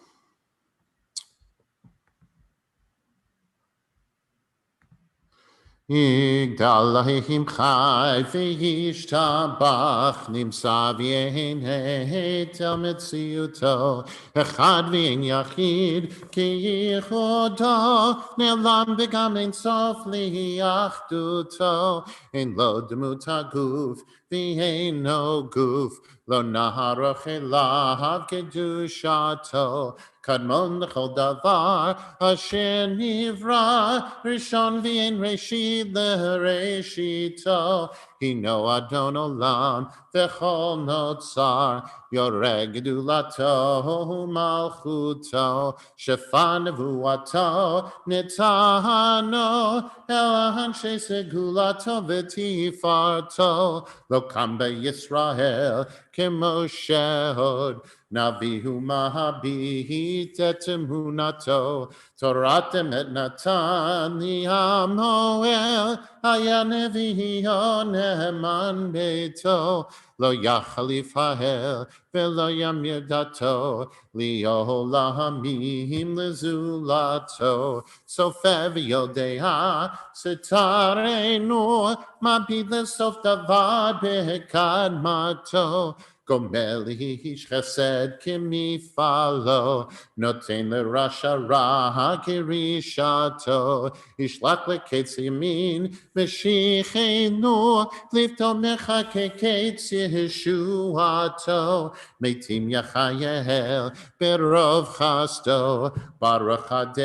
יגדל להם חי וישתבח נמצא ויהנהת אל מציאותו אחד ואין יחיד כי ייחודו נעלם וגם אין סוף לאחדותו אין לו דמות הגוף ואינו גוף לא נערוך אליו קדושתו קדמון לכל דבר אשר נברא ראשון ואין ראשית לראשיתו הינו אדון עולם וכל נוצר יורה גדולתו ומלכותו שפע נבואתו נתנו אל אנשי סגולתו ותפארתו לא קם בישראל כמו שעוד נביא הוא מביט את אמונתו תורת אמת נתן לי המוהל היה נביאו נאמן ביתו לא יחליף האל ולא ימיר דתו לעולמים לזולתו סופר ויודע סתרנו מביט לסוף דבר בקדמתו גומל איש חסד כמפעלו, נותן לרשע רע כרשעתו, ישלח לקץ ימין משיחנו, לפתומך כקץ ישועתו, מתים יחייל ברוב חסדו, ברוך עד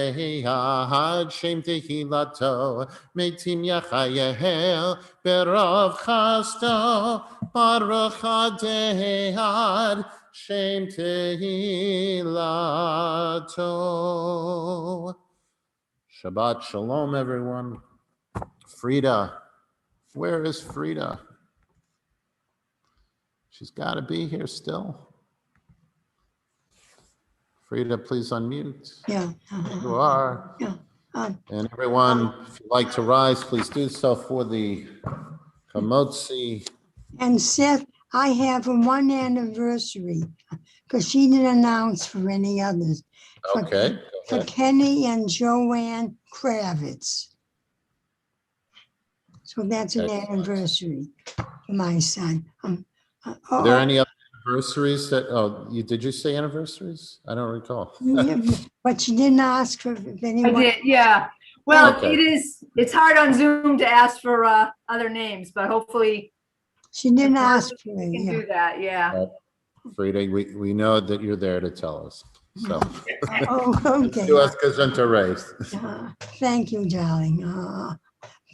שם תהילתו, מתים יחייל ברוב חסדו, ברוך עד שם תהילתו. Shabbat shalom, everyone. Frida, where is Frida? She's got to be here still. Frida, please unmute. Yeah. You are. Yeah. And everyone, if you'd like to rise, please do so for the Hamotzi. And Seth, I have a 1 anniversary because she didn't announce for any others. Okay. For Kenny and Joanne Kravitz. So that's an Excellent. anniversary for my son. Are there any other anniversaries that, did you say anniversaries? I don't recall. Yeah, but you didn't ask for if I anyone. did, yeah. Well, Okay. it's hard on Zoom to ask for other names, but hopefully She didn't ask for we it. can Yeah. do that, yeah. Frida, we know that you're there to tell us. So, Oh, okay. do us gesundheit race. Thank you, darling.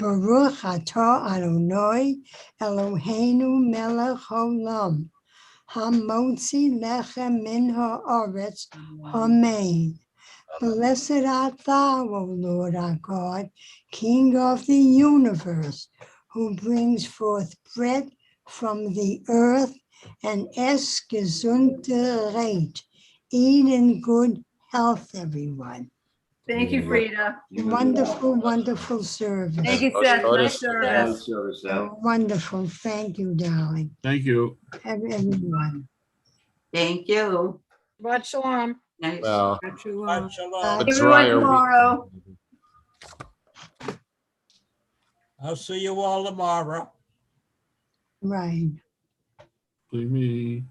Baruch atah Adonai Eloheinu melech haolam hamotzi lechem min haaretz hamein. Blessed art thou, O Lord our God, King of the universe, who brings forth bread from the earth and es gesundheit. Eat in good health, everyone. Thank you, Frida. Wonderful, wonderful service. Thank you, Seth. Nice service. Wonderful. Thank you, darling. Thank you. Everyone. Thank you. Shabbat shalom. Nice. Well, Bye. a Everyone drier week. tomorrow. I'll see you all tomorrow. Right. Leave me.